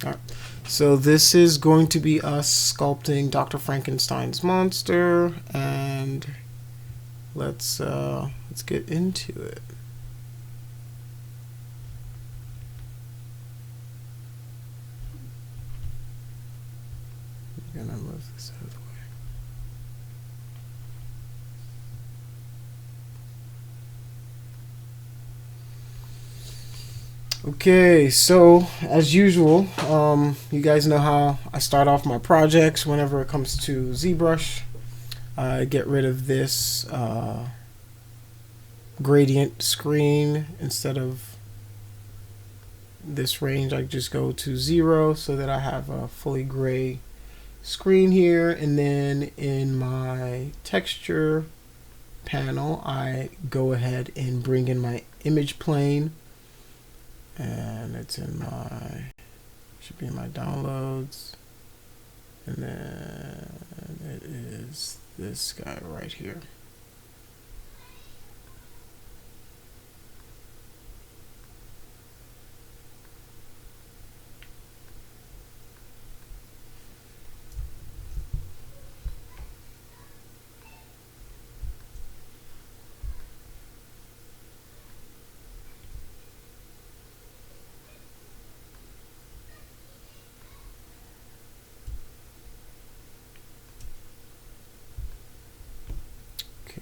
All right. So this is going to be us sculpting Dr. Frankenstein's monster, and let's get into it. I'm gonna move this out of the way. Okay, so as usual, you guys know how I start off my projects whenever it comes to ZBrush. I get rid of this gradient screen. Instead of this range, I just go to 0 so that I have a fully gray screen here. And then in my texture panel, I go ahead and bring in my image plane, and it's in my, should be in my downloads, and then it is this guy right here.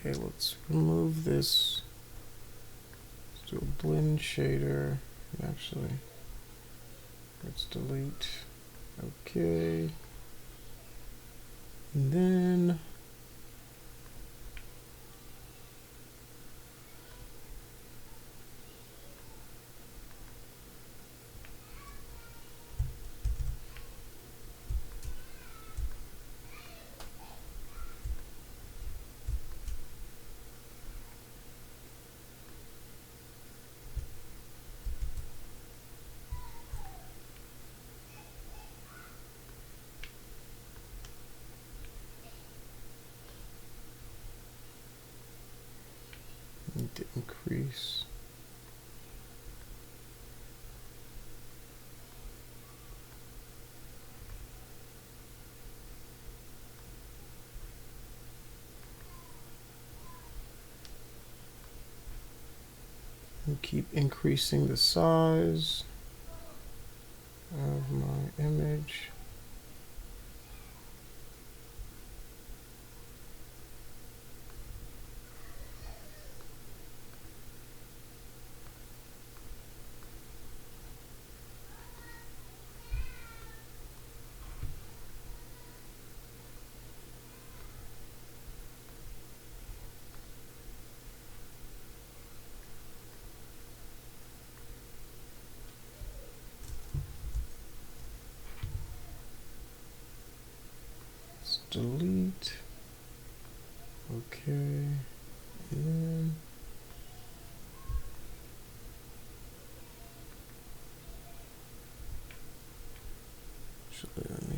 Okay, let's remove this. Let's do a blend shader. Actually, let's delete. Okay. And then need to increase. And keep increasing the size of my image. Delete. Okay. And then actually, let me.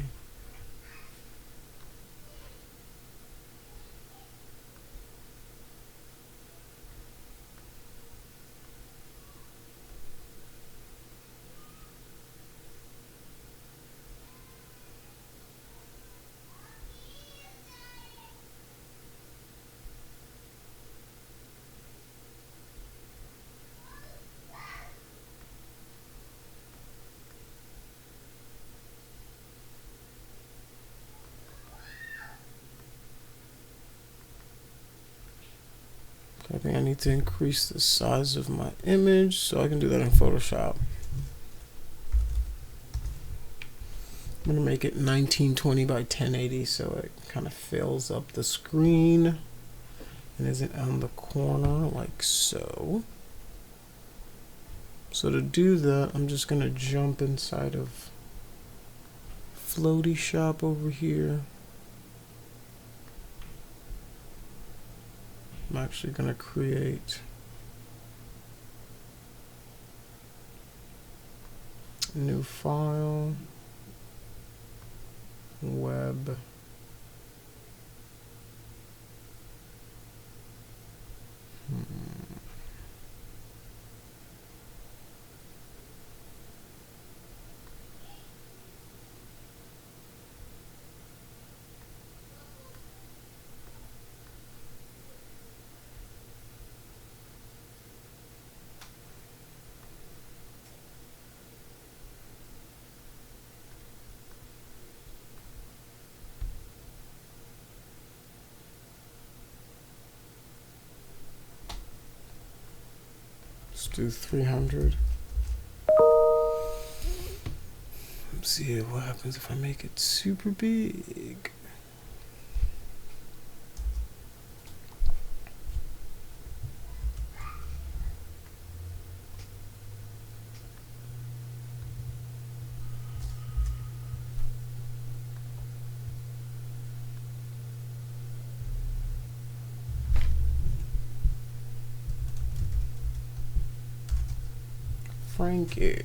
I think I need to increase the size of my image, so I can do that in Photoshop. I'm gonna make it 1920 by 1080 so it kind of fills up the screen and isn't on the corner like so. So to do that, I'm just gonna jump inside of Floaty Shop over here. I'm actually going to create a new file, web, do 300. Let's see what happens if I make it super big. Frankie.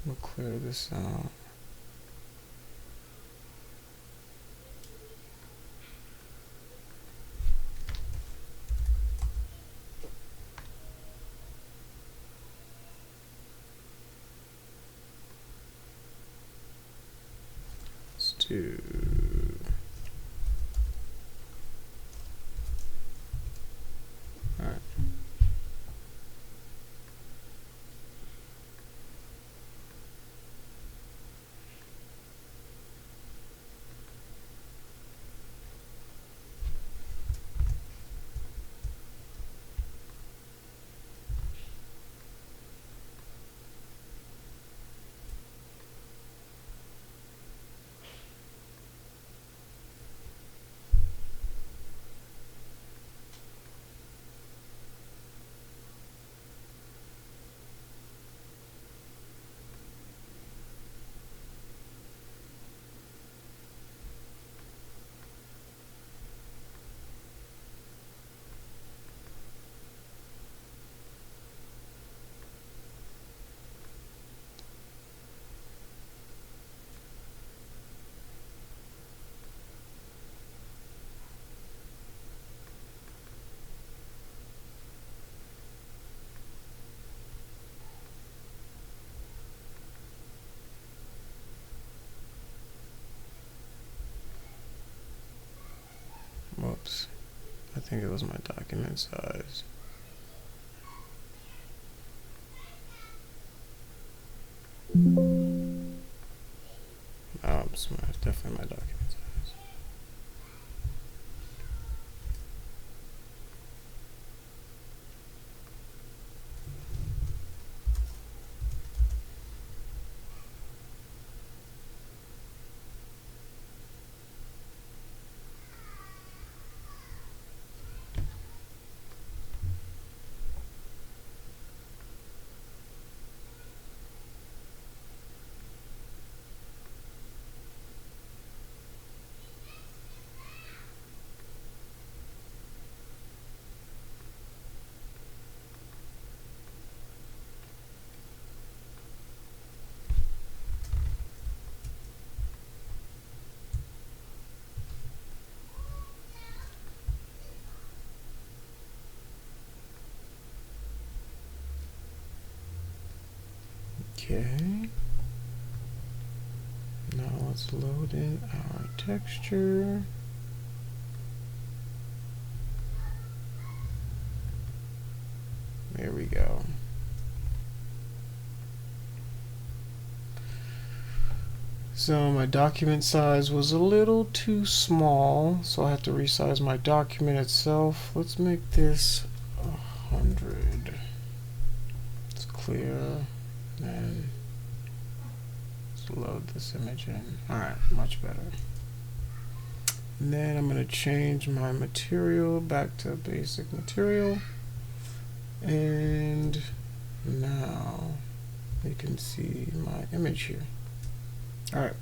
We'll clear this out. Let's do all right. Whoops. I think it was my document size. Oh, I'm smart. Definitely my document size. Okay. Now let's load in our texture. There we go. So my document size was a little too small, so I had to resize my document itself. Let's make this 100. It's clear. And let's load this image in. Alright, much better. And then I'm going to change my material back to basic material. And now you can see my image here. All right.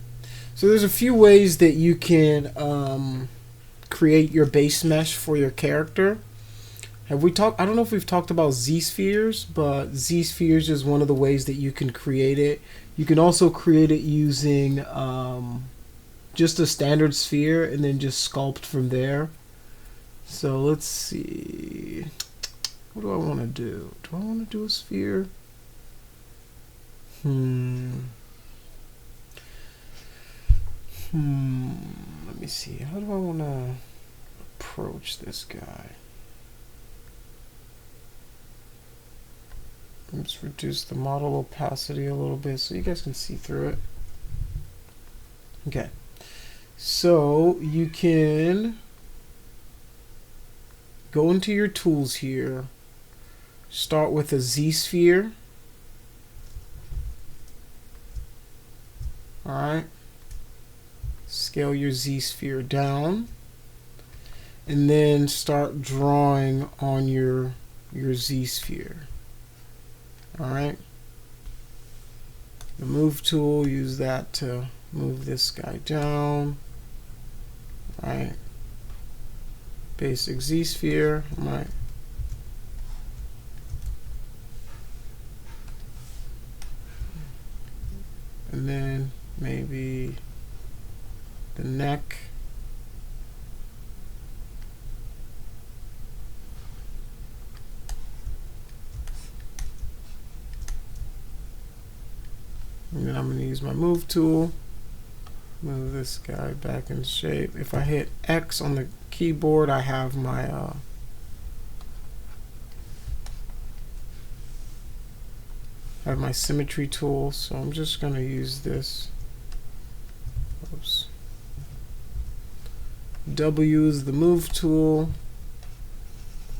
So there's a few ways that you can create your base mesh for your character. Have we talked? I don't know if we've talked about Z-spheres, but Z-spheres is one of the ways that you can create it. You can also create it using just a standard sphere and then just sculpt from there. So let's see. What do I want to do? Do I want to do a sphere? Let me see. How do I want to approach this guy? Let's reduce the model opacity a little bit so you guys can see through it. Okay. So you can go into your tools here. Start with a Z-sphere. All right. Scale your Z-sphere down. And then start drawing on your Z-sphere. All right. The move tool, use that to move this guy down. All right. Basic Z-sphere. All right. And then maybe the neck. And then I'm going to use my move tool. Move this guy back in shape. If I hit X on the keyboard, I have my symmetry tool. So I'm just going to use this. Oops. W is the move tool.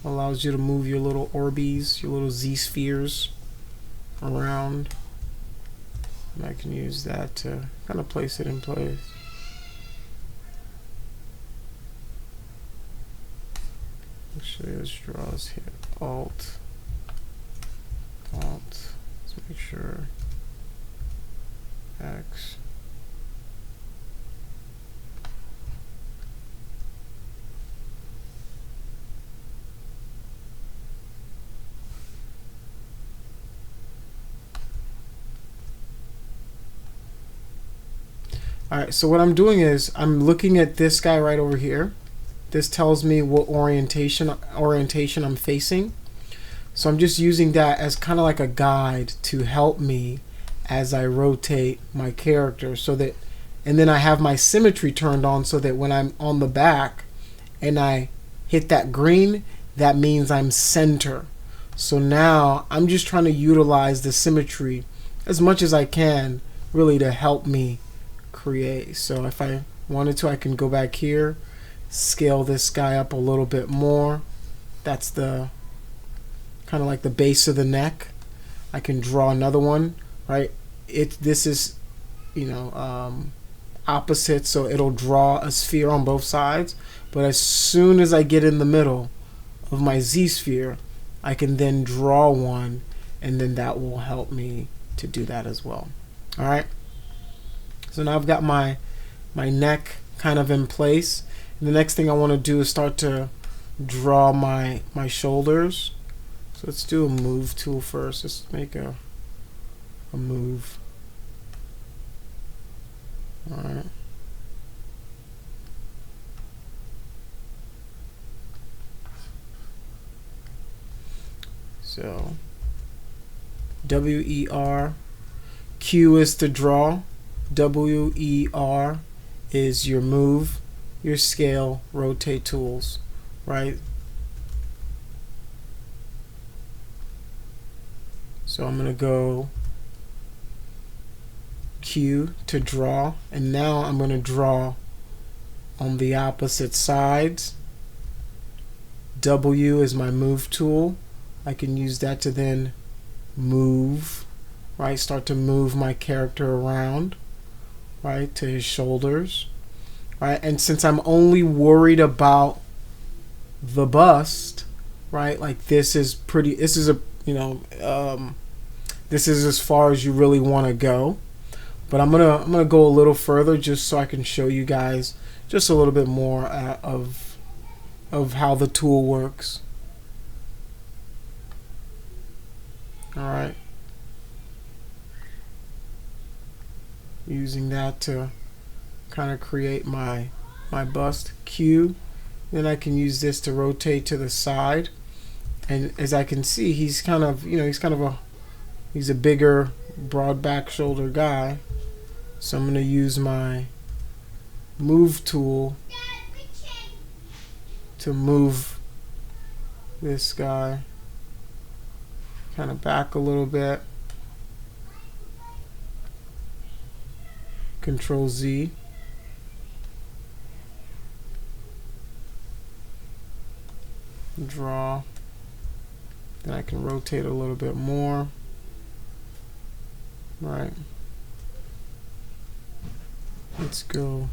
Allows you to move your little Orbeez, your little Z-spheres around. And I can use that to kind of place it in place. Actually, let's draw this here. Alt. Let's make sure. X. Alright, so what I'm doing is I'm looking at this guy right over here. This tells me what orientation I'm facing. So I'm just using that as kind of like a guide to help me as I rotate my character, so that, and then I have my symmetry turned on so that when I'm on the back and I hit that green, that means I'm center. So now I'm just trying to utilize the symmetry as much as I can, really, to help me create. So if I wanted to, I can go back here, scale this guy up a little bit more. That's the kind of like the base of the neck. I can draw another one, right? This is, you know, opposite, so it'll draw a sphere on both sides. But as soon as I get in the middle of my Z-sphere, I can then draw one, and then that will help me to do that as well. All right. So now I've got my neck kind of in place. And the next thing I want to do is start to draw my shoulders. So let's do a move tool first. Let's make a move. All right. So W-E-R. Q is to draw. W-E-R is your move, your scale, rotate tools, right? So I'm going to go Q to draw, and now I'm going to draw on the opposite sides. W is my move tool. I can use that to then move, right? Start to move my character around, right, to his shoulders. right? And since I'm only worried about the bust, right? Like this is pretty, this is a, this is as far as you really want to go. But I'm gonna go a little further just so I can show you guys just a little bit more of how the tool works. All right. Using that to kind of create my bust Q. Then I can use this to rotate to the side. And as I can see, he's kind of, he's a bigger, broad back shoulder guy. So I'm going to use my move tool to move this guy kind of back a little bit. Control Z. Draw. Then I can rotate a little bit more. Right. Let's go.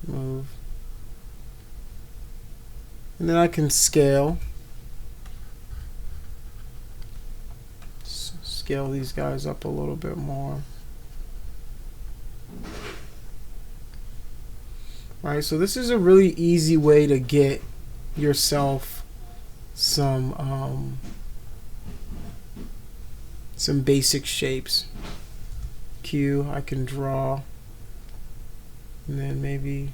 Move. And then I can scale. Scale these guys up a little bit more. Right, so this is a really easy way to get yourself some basic shapes. Q, I can draw, and then maybe,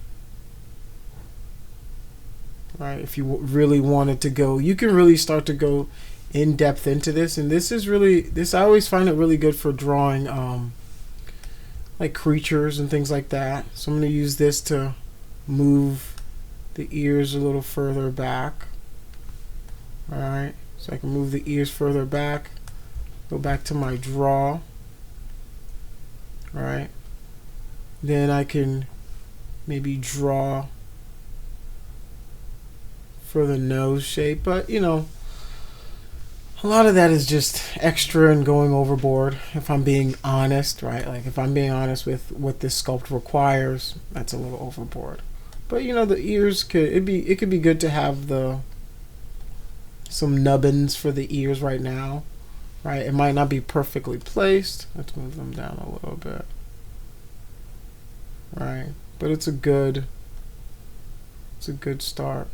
right, if you really wanted to go, you can really start to go in depth into this. And this is really, this, I always find it really good for drawing like creatures and things like that. So I'm going to use this to move the ears a little further back. All right, so I can move the ears further back, go back to my draw. All right, then I can maybe draw for the nose shape, but you know, a lot of that is just extra and going overboard, if I'm being honest, right? Like if I'm being honest with what this sculpt requires, that's a little overboard. But you know, the ears could, it could be good to have some nubbins for the ears right now, right? It might not be perfectly placed. Let's move them down a little bit, right? But it's a good start.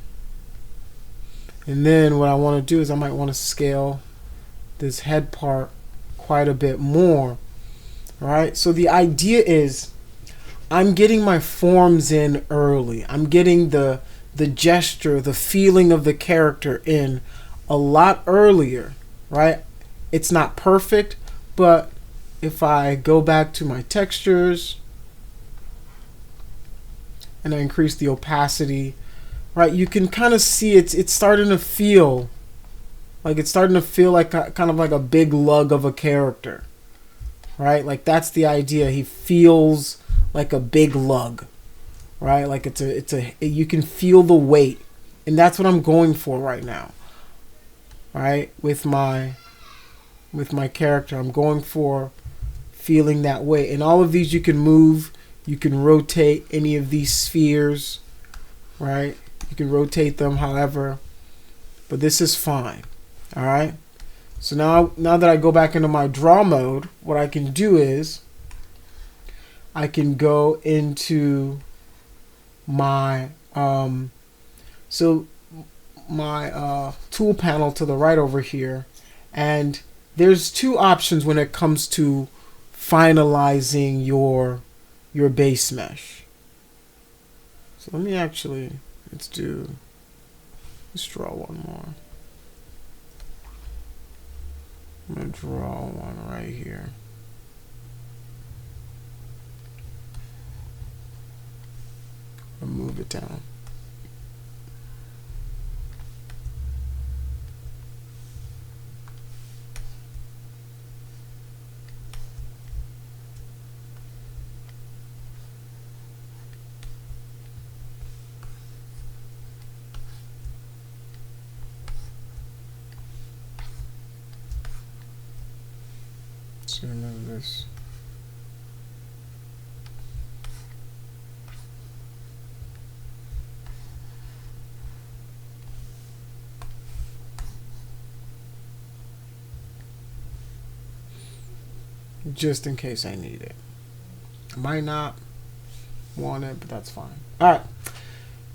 And then what I want to do is I might want to scale this head part quite a bit more, right? So the idea is I'm getting my forms in early. I'm getting the gesture, the feeling of the character in a lot earlier, right? It's not perfect, but if I go back to my textures and I increase the opacity, right, you can kind of see it's starting to feel like kind of like a big lug of a character, right? Like that's the idea. He feels like a big lug, right? Like you can feel the weight, and that's what I'm going for right now, right? With my character, I'm going for feeling that weight. And all of these you can move, you can rotate any of these spheres, right? You can rotate them however, but this is fine. All right. So now that I go back into my draw mode, what I can do is I can go into my tool panel to the right over here, and there's two options when it comes to finalizing your base mesh. So let's draw one more. I'm going to draw one right here. And move it down. Let's remove this. just in case I need it. I might not want it, but that's fine. All right.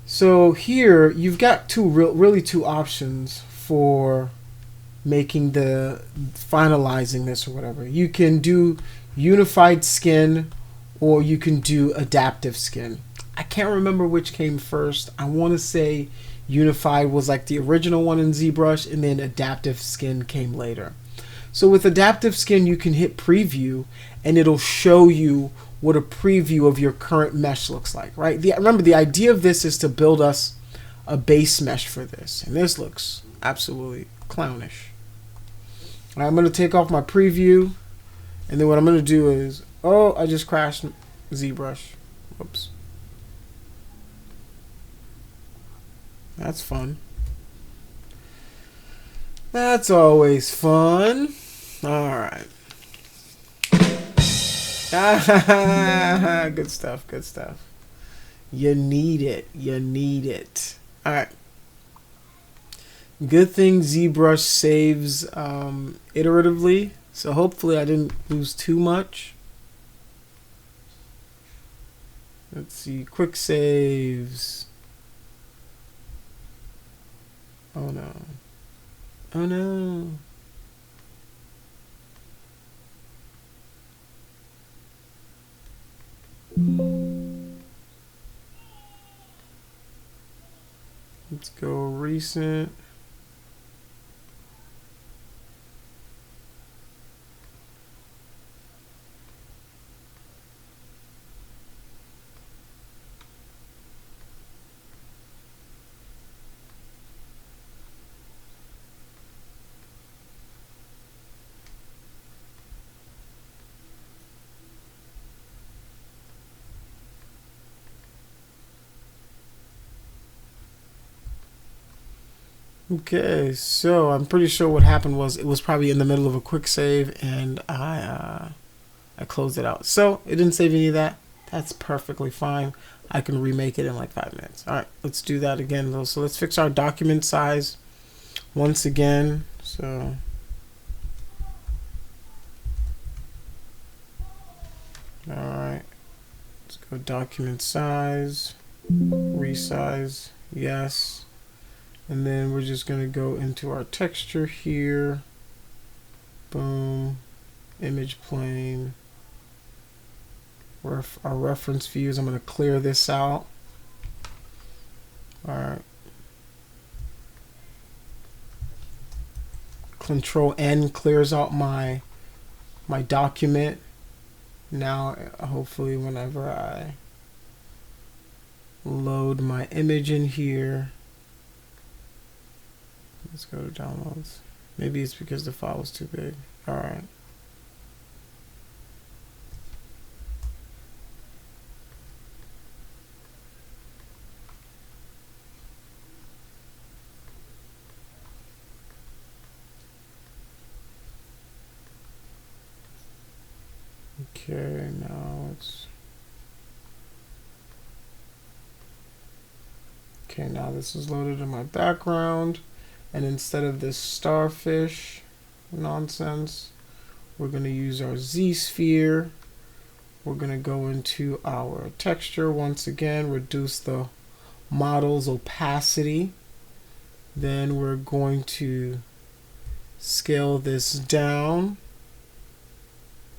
So here you've got really two options for making finalizing this or whatever. You can do unified skin or you can do adaptive skin. I can't remember which came first. I want to say unified was like the original one in ZBrush, and then adaptive skin came later. So with adaptive skin, you can hit preview and it'll show you what a preview of your current mesh looks like, right? Remember, the idea of this is to build us a base mesh for this. And this looks absolutely clownish. All right, I'm going to take off my preview. And then what I'm going to do is, oh, I just crashed ZBrush. Whoops. That's fun. That's always fun. All right. Good stuff, good stuff. You need it. You need it. All right. Good thing ZBrush saves iteratively, so hopefully I didn't lose too much. Let's see, quick saves. Oh no. Oh no. Let's go recent. Okay, so I'm pretty sure what happened was it was probably in the middle of a quick save and I closed it out. So it didn't save any of that. That's perfectly fine. I can remake it in like 5 minutes. All right, let's do that again though. So let's fix our document size once again. So all right, let's go document size, resize, yes. And then we're just going to go into our texture here. Boom. Image plane. Our reference views. I'm going to clear this out. All right. Control N clears out my document. Now, hopefully, whenever I load my image in here, let's go to downloads. Maybe it's because the file was too big. All right. Okay, now it's okay. Now this is loaded in my background. And instead of this starfish nonsense, we're going to use our Z-sphere. We're going to go into our texture once again, reduce the model's opacity. Then we're going to scale this down.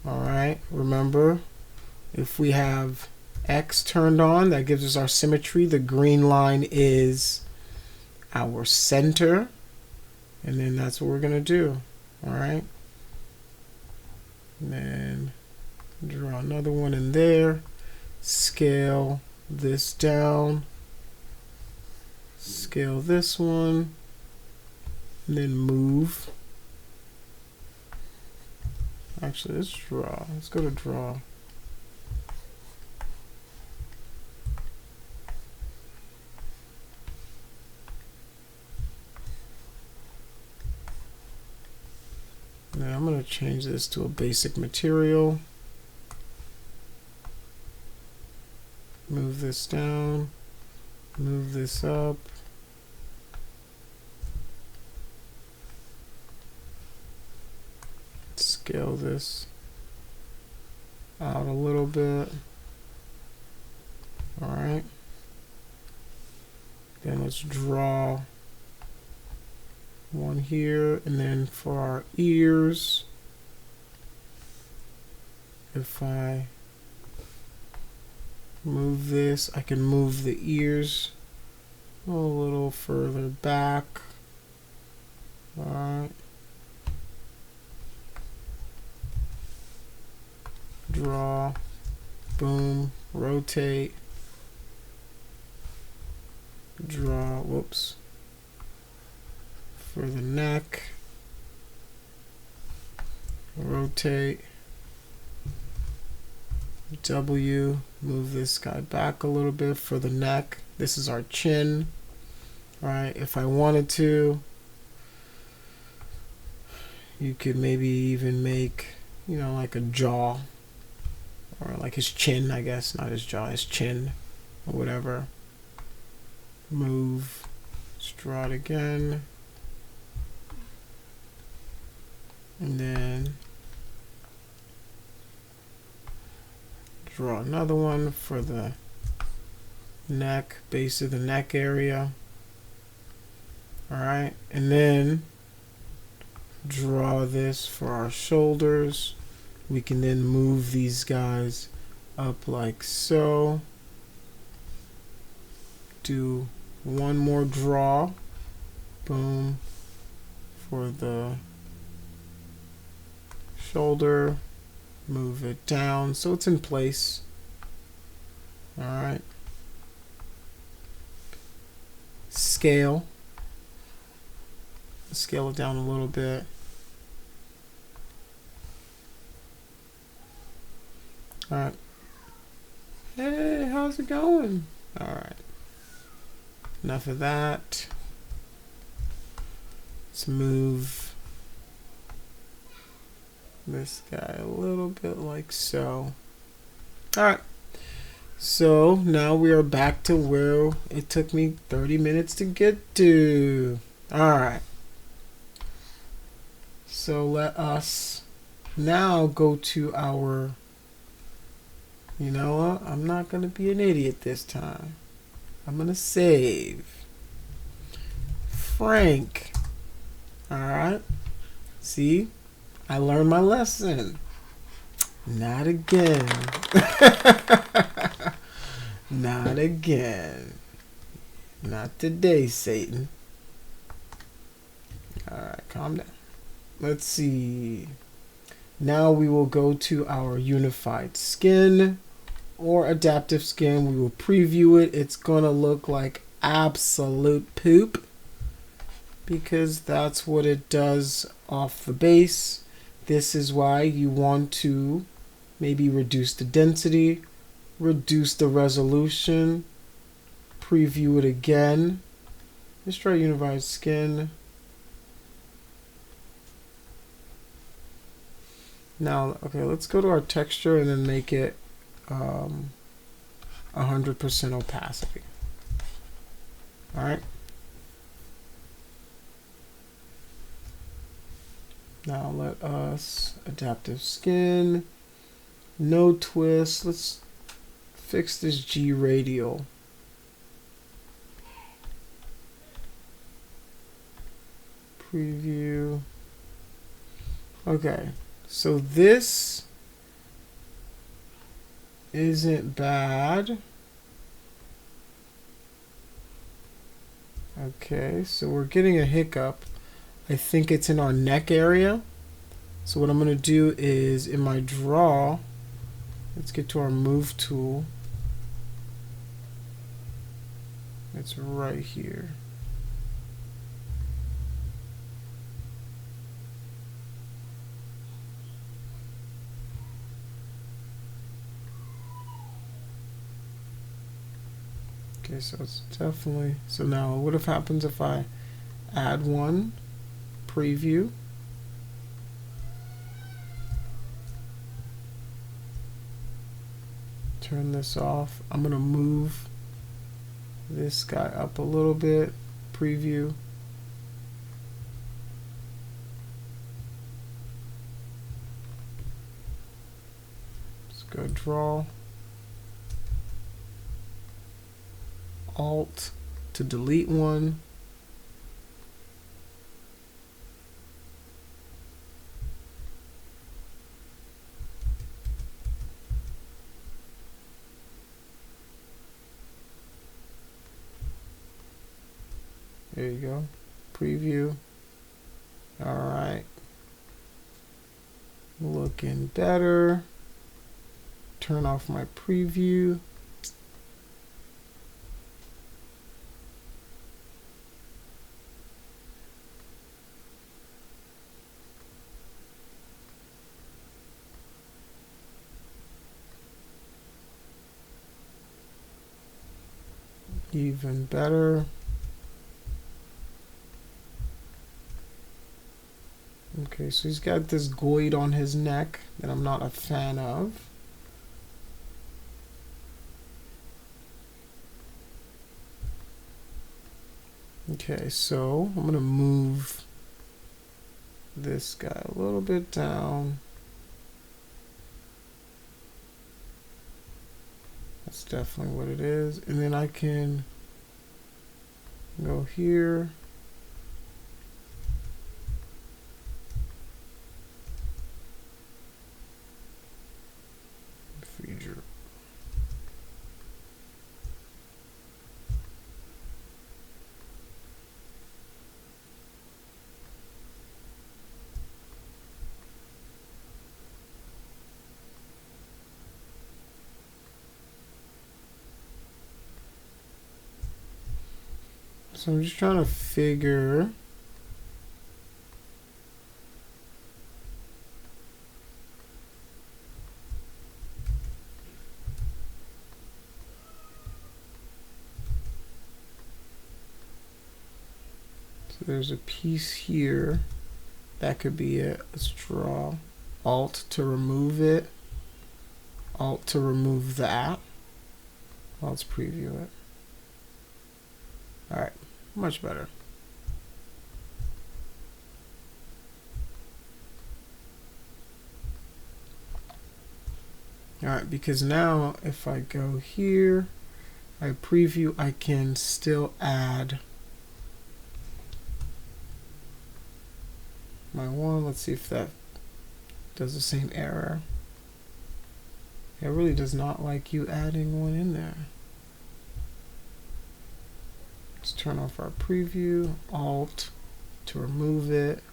All right, remember, if we have X turned on, that gives us our symmetry. The green line is our center. And then that's what we're going to do. All right. And then draw another one in there. Scale this down. Scale this one. And then move. Actually, let's draw. Let's go to draw. Now I'm going to change this to a basic material. Move this down. Move this up. Scale this. out a little bit. All right. Then let's draw one here, and then for our ears, if I move this, I can move the ears a little further back. All right. Draw, boom, rotate, draw, whoops, for the neck, rotate, W, move this guy back a little bit for the neck. This is our chin. All right, if I wanted to, you could maybe even make, you know, like a jaw, or like his chin, I guess, not his jaw, his chin, or whatever. Move, let's draw it again, and then draw another one for the neck, base of the neck area. All right, and then draw this for our shoulders. We can then move these guys up like so. Do one more draw, boom, for the shoulder, move it down so it's in place. All right. Scale it down a little bit. All right. Hey, how's it going? All right. Enough of that. Let's move this guy a little bit like so. All right. So now we are back to where it took me 30 minutes to get to. All right. So let us now go to our, you know what? I'm not going to be an idiot this time. I'm going to save Frank. All right. See, I learned my lesson. Not again. Not again. Not today, Satan. All right, calm down. Let's see. Now we will go to our unified skin or adaptive skin. We will preview it. It's gonna look like absolute poop because that's what it does off the base. This is why you want to maybe reduce the density, reduce the resolution, preview it again. Let's try unified skin. Now, okay, let's go to our texture and then make it 100% opacity. All right. Now let us adaptive skin, no twist. Let's fix this G radial. Preview. Okay. So this isn't bad. Okay, so we're getting a hiccup. I think it's in our neck area. So what I'm going to do is in my draw, let's get to our move tool. It's right here. Okay, so it's definitely, so now what if happens if I add one, preview, turn this off. I'm gonna move this guy up a little bit, preview. Let's go draw. Alt to delete one. There you go. Preview. All right. Looking better. Turn off my preview. Even better. Okay, so he's got this goid on his neck that I'm not a fan of. Okay, so I'm gonna move this guy a little bit down. That's definitely what it is. And then I can go here. Feature. So I'm just trying to figure there's a piece here. That could be it. Let's draw. Alt to remove it. Alt to remove that. Let's preview it. All right, much better. All right, because now if I go here, I preview, I can still add my one. Let's see if that does the same error. It really does not like you adding one in there. Let's turn off our preview. Alt to remove it.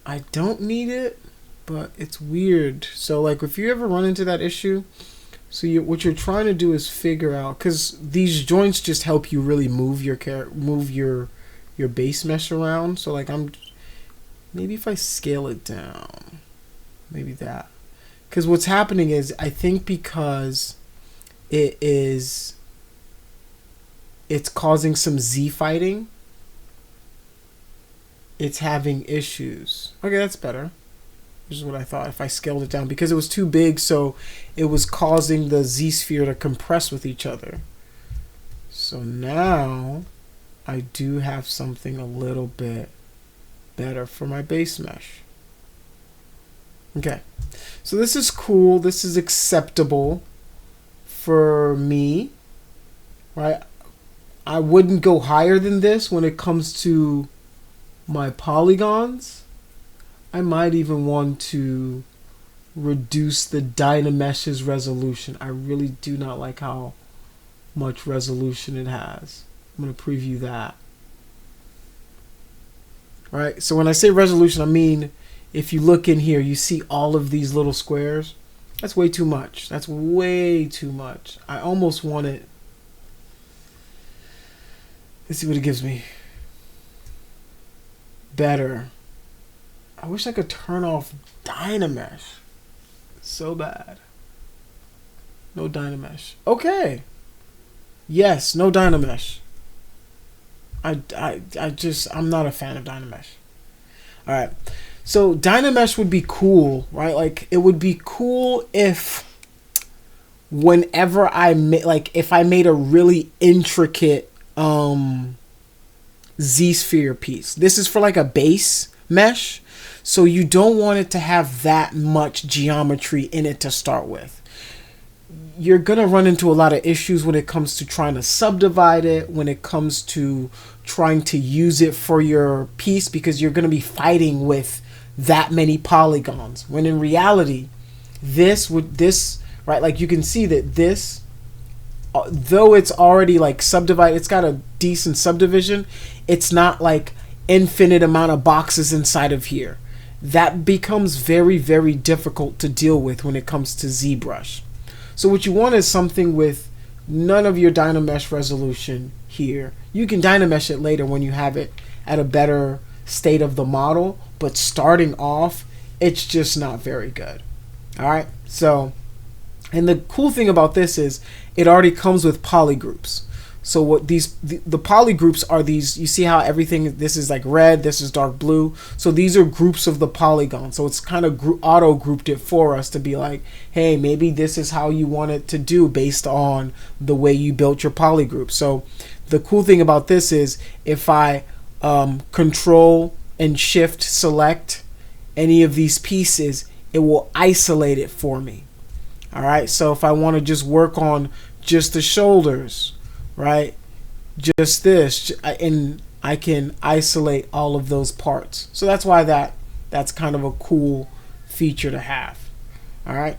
I don't need it, but it's weird. So like if you ever run into that issue, so what you're trying to do is figure out, because these joints just help you really move your base mesh around. So like maybe if I scale it down, maybe that, because what's happening is I think because it's causing some Z fighting, it's having issues. Okay, that's better. This is what I thought. If I scaled it down, because it was too big, so it was causing the Z-sphere to compress with each other. So now I do have something a little bit better for my base mesh. Okay, so this is cool. This is acceptable for me, right? I wouldn't go higher than this when it comes to my polygons. I might even want to reduce the Dynamesh's resolution. I really do not like how much resolution it has. I'm going to preview that. All right, so when I say resolution, I mean if you look in here, you see all of these little squares. That's way too much. That's way too much. I almost want it. Let's see what it gives me. Better. I wish I could turn off Dynamesh. So bad. No Dynamesh. Okay. Yes, no Dynamesh. I'm not a fan of Dynamesh. All right. So Dynamesh would be cool, right? Like it would be cool if whenever if I made a really intricate Z-sphere piece. This is for like a base mesh. So you don't want it to have that much geometry in it to start with. You're going to run into a lot of issues when it comes to trying to subdivide it, when it comes to trying to use it for your piece, because you're going to be fighting with that many polygons. When in reality, this, right, like you can see that this, though it's already like subdivided, it's got a decent subdivision, it's not like infinite amount of boxes inside of here. That becomes very, very difficult to deal with when it comes to ZBrush. So what you want is something with none of your Dynamesh resolution here. You can Dynamesh it later when you have it at a better state of the model, but starting off, it's just not very good. All right, so, and the cool thing about this is it already comes with polygroups. So what the polygroups are these, you see how everything, this is like red, this is dark blue. So these are groups of the polygon. So it's kind of auto grouped it for us to be like, hey, maybe this is how you want it to do based on the way you built your polygroup. So the cool thing about this is if I control and shift select any of these pieces, it will isolate it for me. All right, so if I want to just work on just the shoulders, right, just this, and I can isolate all of those parts. So that's why that's kind of a cool feature to have. All right,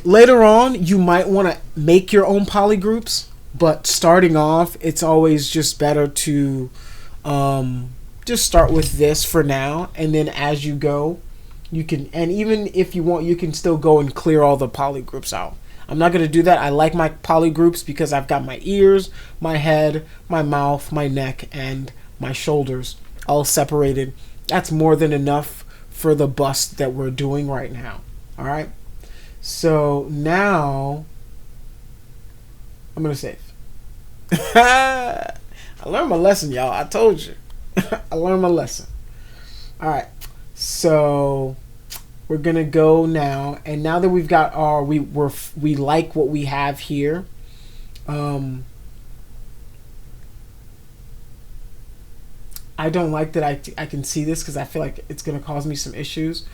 later on you might want to make your own polygroups, but starting off, it's always just better to just start with this for now, and then as you go, you can, and even if you want, you can still go and clear all the polygroups out. I'm not going to do that. I like my polygroups because I've got my ears, my head, my mouth, my neck, and my shoulders all separated. That's more than enough for the bust that we're doing right now. All right. So now I'm going to save. I learned my lesson, y'all. I told you. I learned my lesson. All right. So we're gonna go now, and now that we've got our, we like what we have here. I don't like that I can see this because I feel like it's gonna cause me some issues,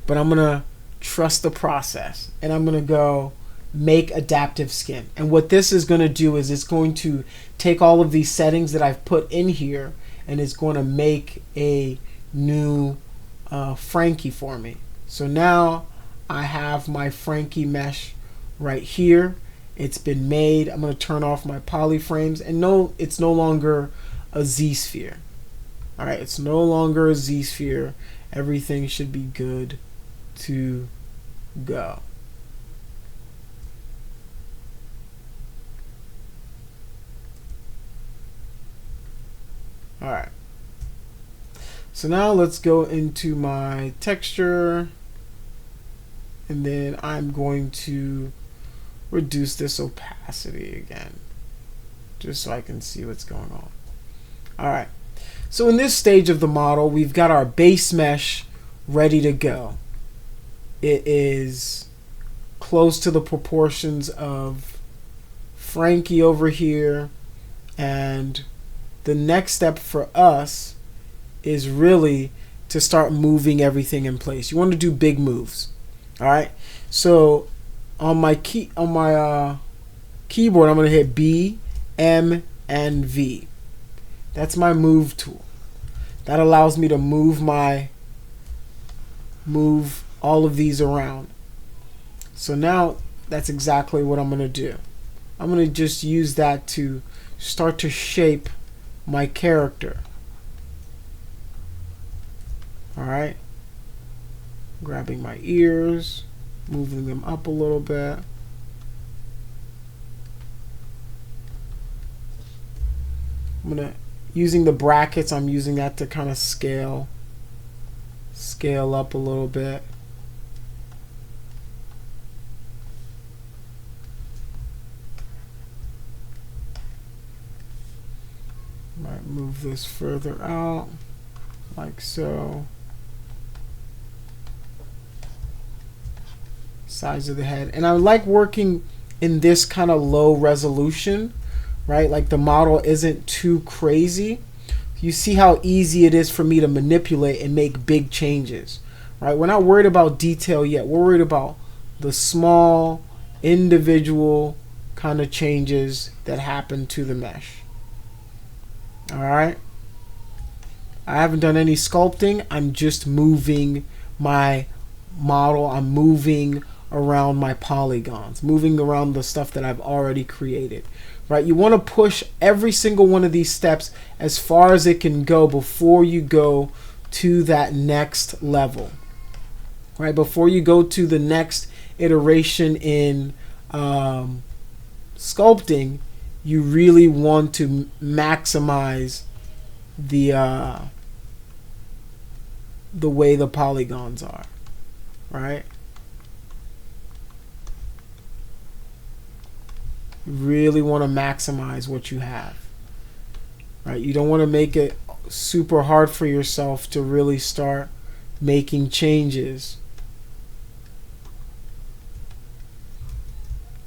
but I'm gonna trust the process, and I'm gonna go make adaptive skin. And what this is gonna do is it's going to take all of these settings that I've put in here, and it's going to make a new Frankie for me. So now I have my Frankie mesh right here. It's been made. I'm going to turn off my polyframes, and no, it's no longer a Z-sphere. All right, it's no longer a Z-sphere. Everything should be good to go. All right. So now let's go into my texture, and then I'm going to reduce this opacity again, just so I can see what's going on. All right. So in this stage of the model, we've got our base mesh ready to go. It is close to the proportions of Frankie over here, and the next step for us is really to start moving everything in place. You want to do big moves. All right. So on my keyboard, I'm going to hit B, M, and V. That's my move tool. That allows me to move all of these around. So now that's exactly what I'm going to do. I'm going to just use that to start to shape my character. All right, grabbing my ears, moving them up a little bit. Using the brackets, I'm using that to kind of scale up a little bit. Might move this further out, like so. Size of the head, and I like working in this kind of low resolution, right? Like the model isn't too crazy, You see how easy it is for me to manipulate and make big changes, right? We're not worried about detail yet. We're worried about the small individual kind of changes that happen to the mesh. All right. I haven't done any sculpting. I'm just moving my model. I'm moving around my polygons, moving around the stuff that I've already created, right? You want to push every single one of these steps as far as it can go before you go to that next level, right? Before you go to the next iteration in sculpting, you really want to maximize the way the polygons are, right? You really want to maximize what you have, right? You don't want to make it super hard for yourself to really start making changes.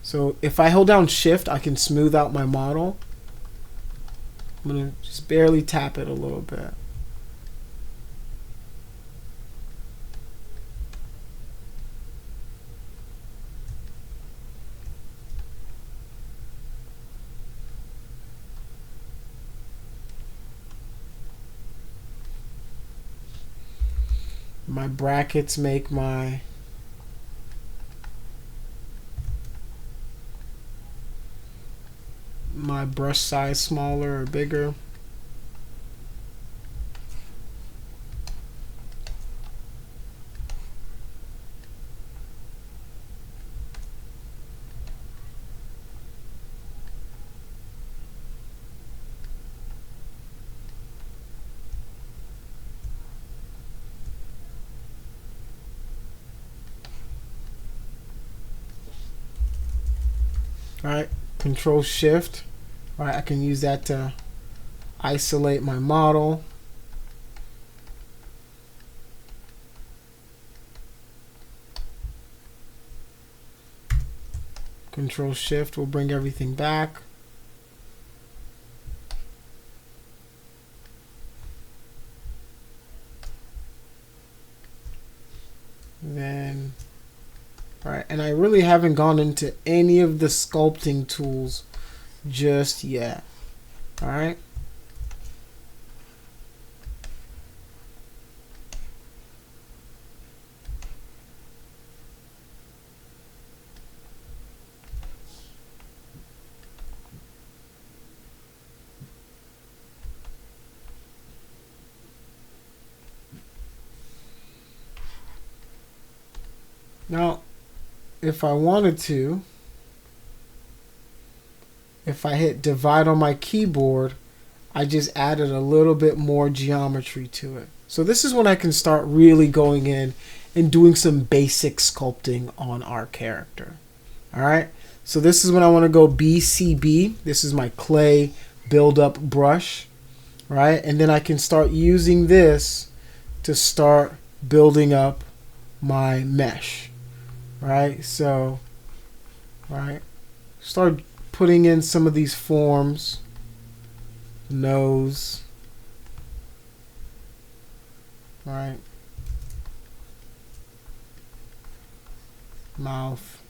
So if I hold down shift, I can smooth out my model. I'm going to just barely tap it a little bit. My brackets make my brush size smaller or bigger. All right, Control Shift. All right, I can use that to isolate my model. Control Shift will bring everything back. Then, all right, and I really haven't gone into any of the sculpting tools just yet. All right. Now, if I wanted to, if I hit divide on my keyboard, I just added a little bit more geometry to it. So this is when I can start really going in and doing some basic sculpting on our character. All right. So this is when I want to go BCB. This is my clay build-up brush, right? And then I can start using this to start building up my mesh. Right, so, right, start putting in some of these forms, nose, right, mouth,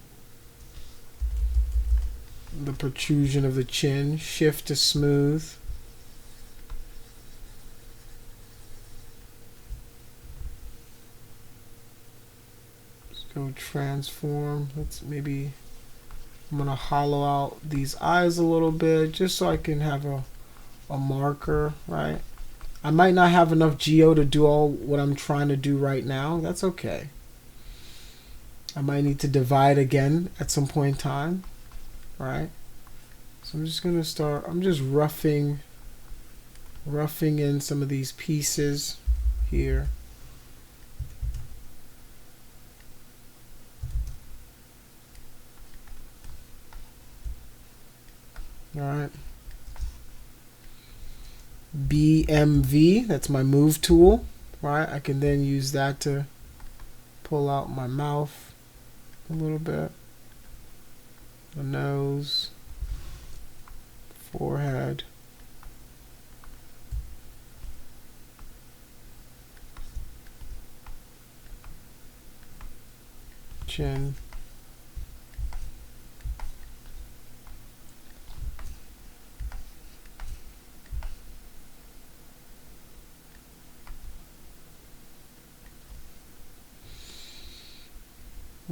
the protrusion of the chin, shift to smooth. Go transform. Let's maybe, I'm gonna hollow out these eyes a little bit just so I can have a marker, right? I might not have enough geo to do all what I'm trying to do right now. That's okay. I might need to divide again at some point in time, right? So I'm just gonna start, I'm just roughing in some of these pieces here. All right. BMV, that's my move tool, right? I can then use that to pull out my mouth a little bit, the nose, forehead, direction.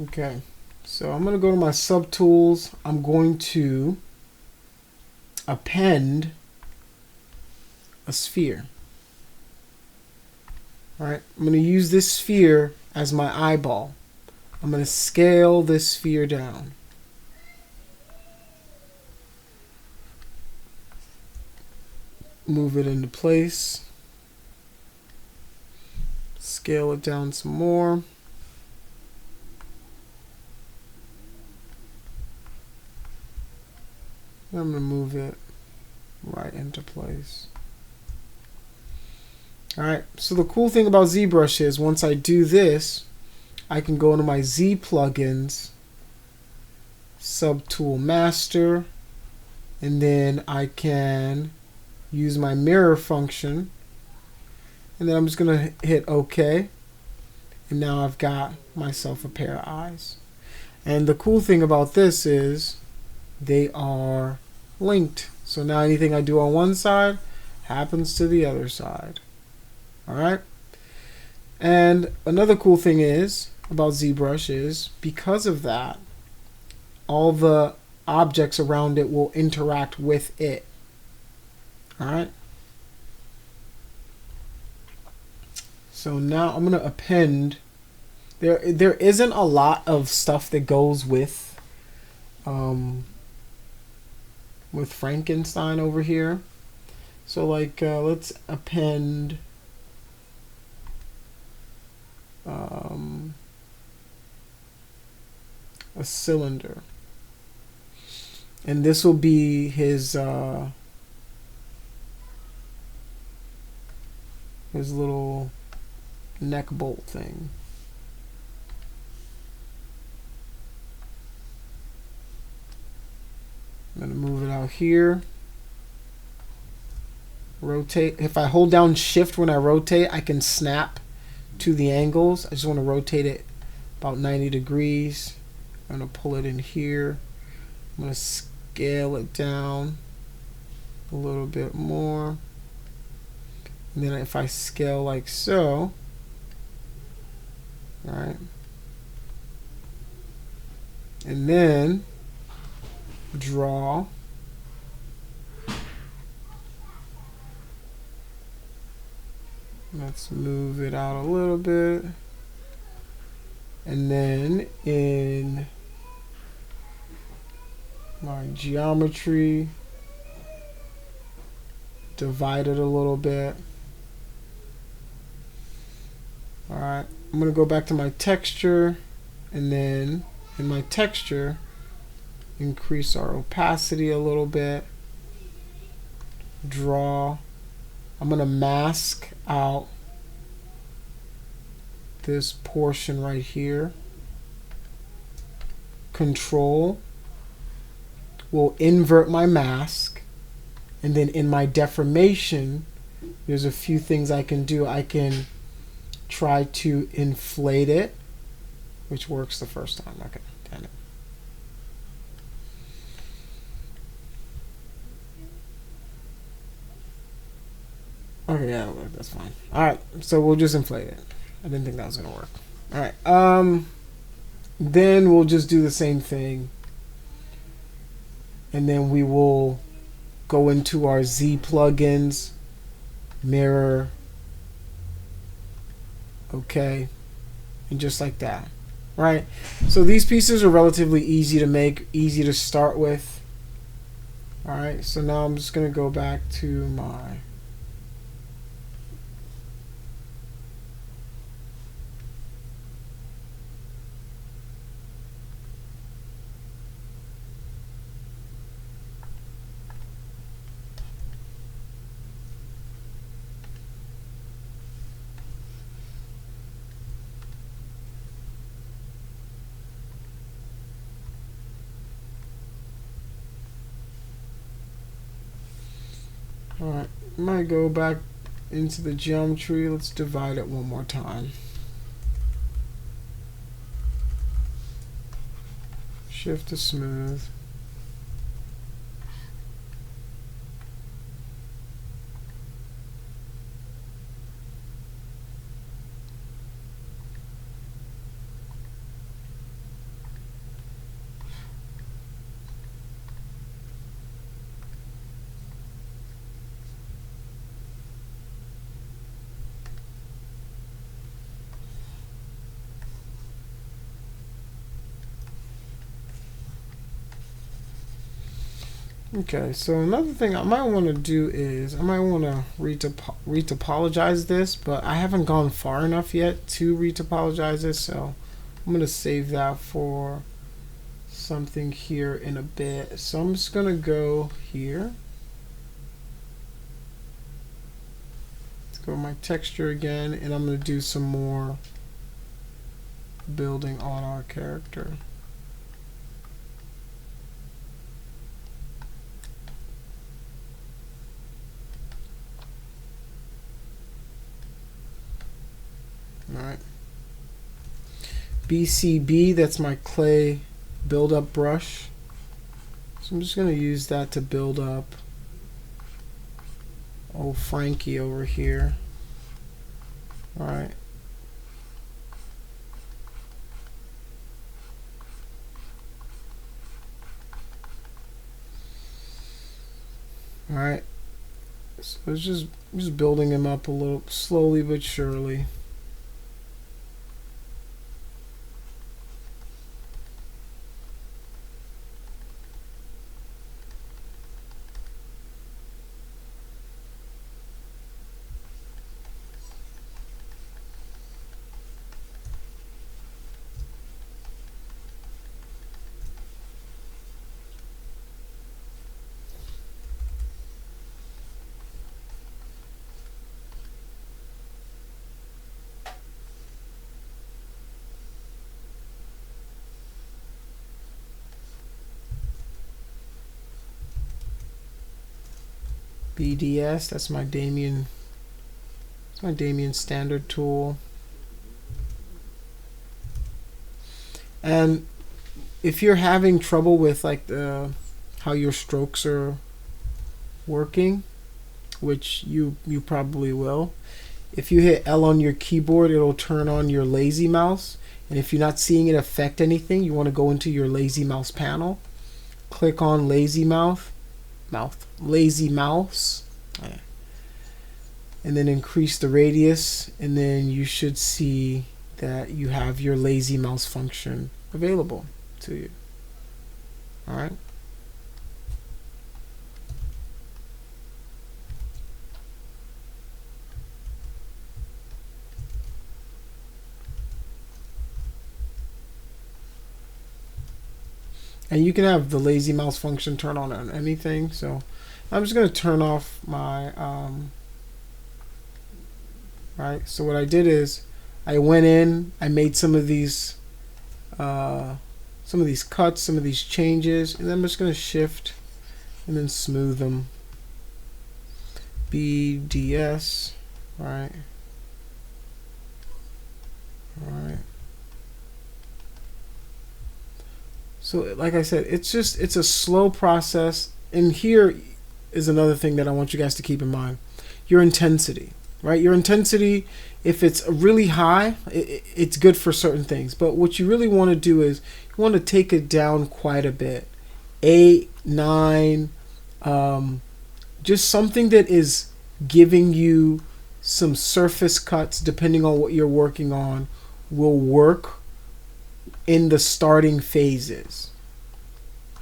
Okay, so I'm going to go to my subtools. I'm going to append a sphere. All right, I'm going to use this sphere as my eyeball. I'm going to scale this sphere down. Move it into place. Scale it down some more. I'm going to move it right into place. Alright, so the cool thing about ZBrush is once I do this, I can go into my Z plugins, subtool master, and then I can use my mirror function, and then I'm just going to hit OK, and now I've got myself a pair of eyes. And the cool thing about this is they are linked. So now anything I do on one side happens to the other side. Alright? And another cool thing is about ZBrush is because of that, all the objects around it will interact with it. Alright? So now I'm going to append. There isn't a lot of stuff that goes with Frankenstein over here. So like let's append a cylinder, and this will be his little neck bolt thing. I'm going to move it out here. Rotate. If I hold down shift when I rotate, I can snap to the angles. I just want to rotate it about 90 degrees. I'm going to pull it in here. I'm going to scale it down a little bit more. And then if I scale like so, right, and then draw. Let's move it out a little bit. And then in my geometry, divide it a little bit. Alright, I'm going to go back to my texture, and then in my texture, increase our opacity a little bit. Draw. I'm going to mask out this portion right here. Control will invert my mask, and then in my deformation there's a few things I can do. I can try to inflate it, which works the first time. Okay, damn it. Okay, yeah, that's fine. Alright, so we'll just inflate it. I didn't think that was gonna work. Alright, then we'll just do the same thing, and then we will go into our Z plugins, mirror, okay, and just like that. Right, so these pieces are relatively easy to make, easy to start with. Alright, so now I'm just gonna go back to my Alright, I might go back into the geometry. Let's divide it one more time. shift to smooth. Okay, so another thing I might want to do is I might want to retopologize this, but I haven't gone far enough yet to retopologize this, so I'm going to save that for something here in a bit. So I'm just going to go here. Let's go to my texture again, and I'm going to do some more building on our character. Alright. BCB, that's my clay build-up brush. So I'm just going to use that to build up old Frankie over here. Alright. Alright. So it's just building him up a little slowly but surely. BDS, that's my Damien standard tool. And if you're having trouble with like how your strokes are working, which you probably will, if you hit L on your keyboard, it'll turn on your lazy mouse. And if you're not seeing it affect anything, you want to go into your lazy mouse panel, click on lazy mouse, and then increase the radius, and then you should see that you have your lazy mouse function available to you. All right. And you can have the lazy mouse function turn on anything. So I'm just going to turn off my, right. So what I did is I went in, I made some of these cuts, some of these changes, and then I'm just going to shift and then smooth them. BDS, right. All right. So like I said, it's a slow process. And here is another thing that I want you guys to keep in mind. Your intensity, right? Your intensity, if it's really high, it's good for certain things. But what you really want to do is you want to take it down quite a bit. 8, 9, just something that is giving you some surface cuts, depending on what you're working on, will work in the starting phases.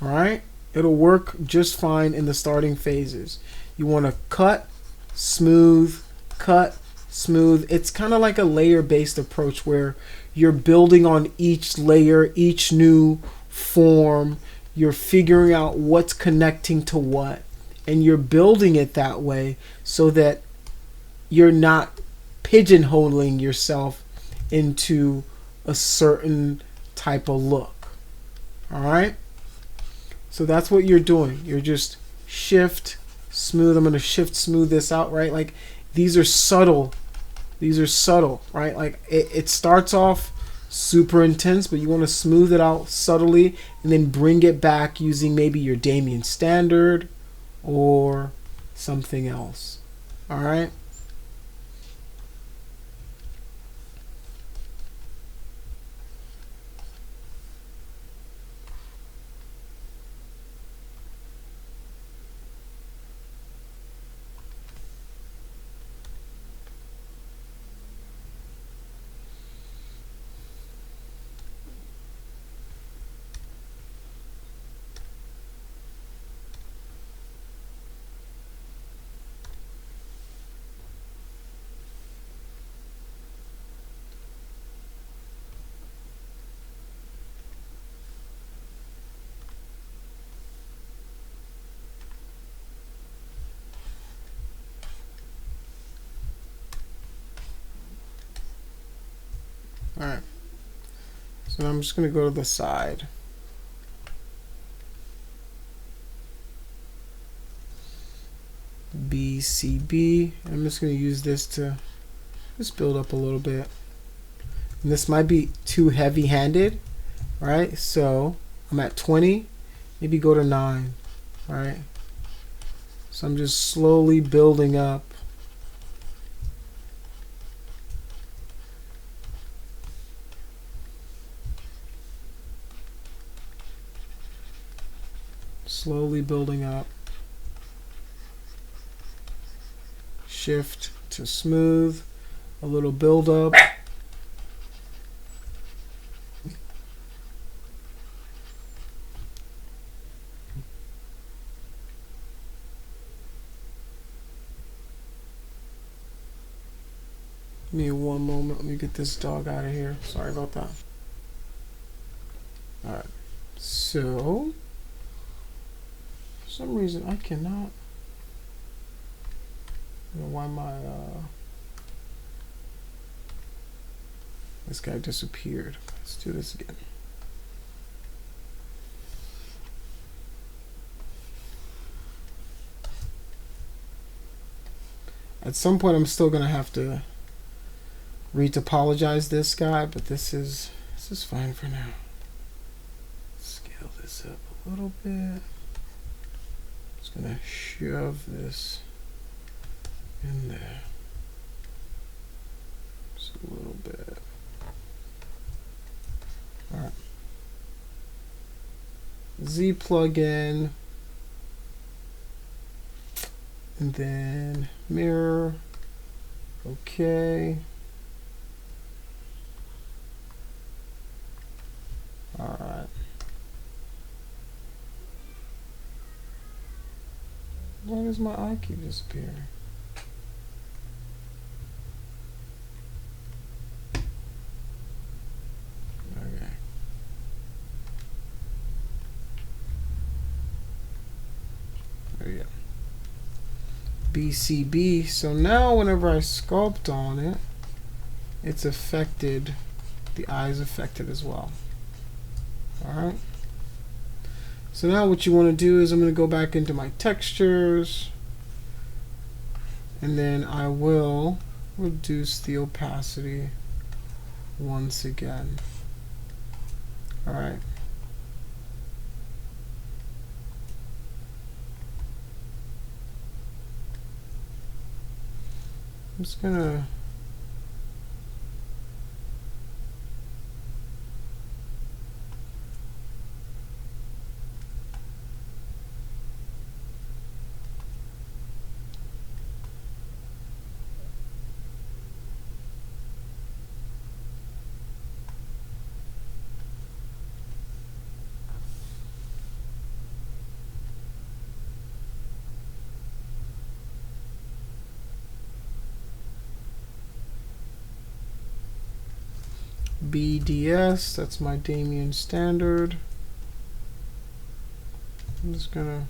All right, it'll work just fine in the starting phases. You want to cut, smooth. It's kind of like a layer-based approach where you're building on each layer, each new form. You're figuring out what's connecting to what, and you're building it that way so that you're not pigeonholing yourself into a certain type of look. All right, so that's what you're doing. You're just shift smooth. I'm going to shift smooth this out, right? Like these are subtle, right? Like it starts off super intense, but you want to smooth it out subtly and then bring it back using maybe your Damien standard or something else. All right. All right. So I'm just going to go to the side. BCB. I'm just going to use this to just build up a little bit. And this might be too heavy-handed, right? So I'm at 20, maybe go to 9, right? So I'm just slowly building up. Slowly building up. Shift to smooth. A little build up. Give me one moment. Let me get this dog out of here. Sorry about that. Alright. So, for some reason I cannot. I don't know why my this guy disappeared. Let's do this again. At some point I'm still gonna have to retopologize this guy, but this is fine for now. Scale this up a little bit. Just gonna shove this in there. Just a little bit. Alright. Z plugin. And then mirror. Okay. Alright. Why does my eye keep disappearing? Okay. There you go. BCB. So now whenever I sculpt on it, it's affected, the eye is affected as well. Alright. So now what you want to do is I'm going to go back into my textures, and then I will reduce the opacity once again. Alright. I'm just going to BDS, that's my Damien standard. I'm just gonna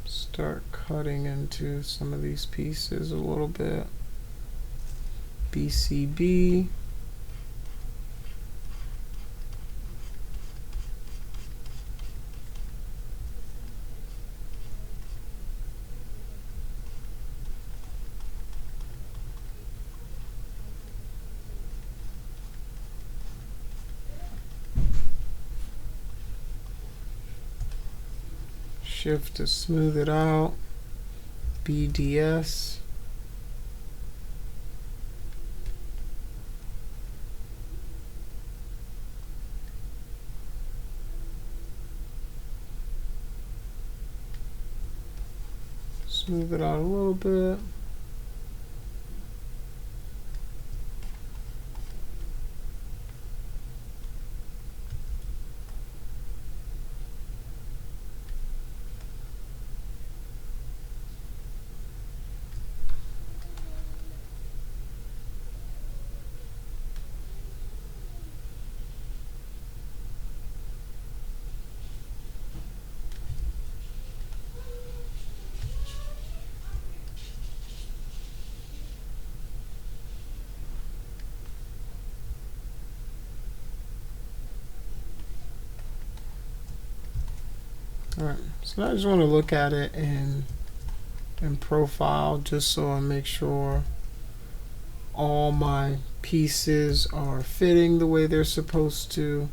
start cutting into some of these pieces a little bit. BCB. Shift to smooth it out. BDS. Smooth it out a little bit. Alright, so I just want to look at it in profile just so I make sure all my pieces are fitting the way they're supposed to.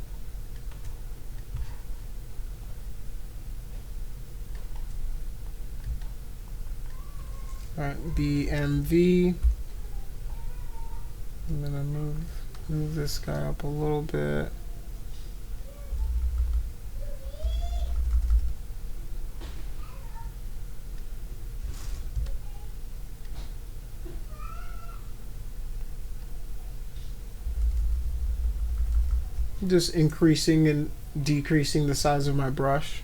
Alright, BMV. I'm gonna move this guy up a little bit. Just increasing and decreasing the size of my brush.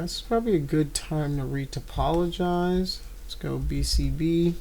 This is probably a good time to retopologize. Let's go BCB.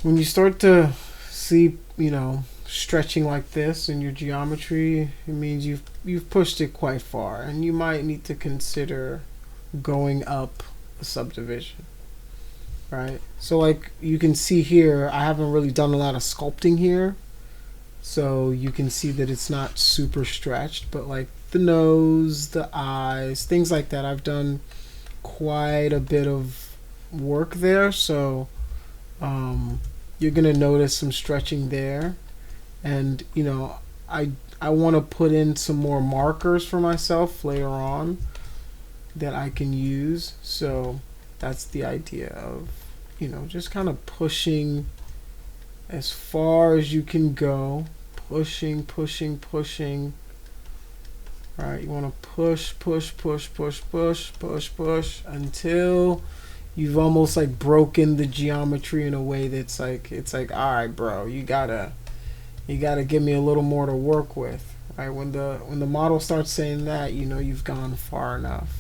When you start to see, stretching like this in your geometry, it means you've pushed it quite far, and you might need to consider going up a subdivision, right? So like you can see here, I haven't really done a lot of sculpting here, so you can see that it's not super stretched, but like the nose, the eyes, things like that, I've done quite a bit of work there. So you're gonna notice some stretching there, and I want to put in some more markers for myself later on that I can use. So that's the idea of just kind of pushing as far as you can go, pushing. Right, you want to push until you've almost like broken the geometry in a way that's like, it's like, all right, bro, you gotta give me a little more to work with, right? When the model starts saying that, you've gone far enough.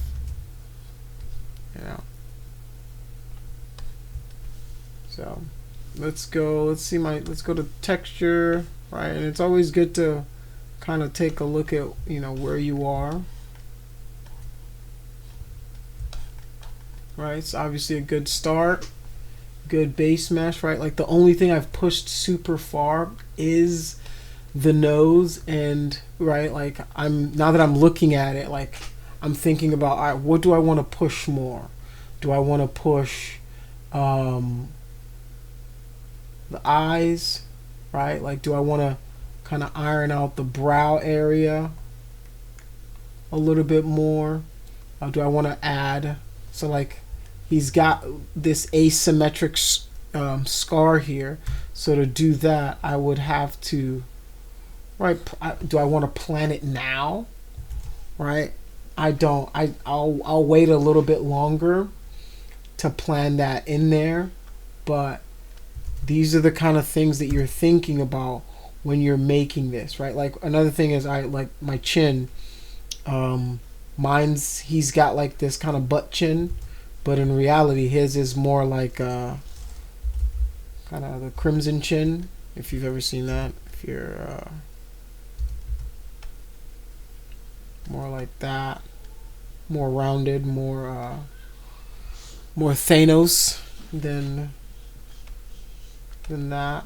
So let's go to texture, right? And it's always good to kind of take a look at where you are. Right, it's obviously a good start, good base mesh, right? Like the only thing I've pushed super far is the nose, and right, like now that I'm looking at it, like I'm thinking about, all right, what do I want to push more? Do I want to push the eyes, right? Like, do I want to kind of iron out the brow area a little bit more? Do I want to add, so like he's got this asymmetric scar here, so to do that I would have to, right, do I want to plan it now? Right, I'll wait a little bit longer to plan that in there, but these are the kind of things that you're thinking about when you're making this, right? Like another thing is, I like my chin, he's got like this kind of butt chin, but in reality his is more like kind of the crimson chin, if you've ever seen that. If you're more like that, more rounded, more Thanos than that.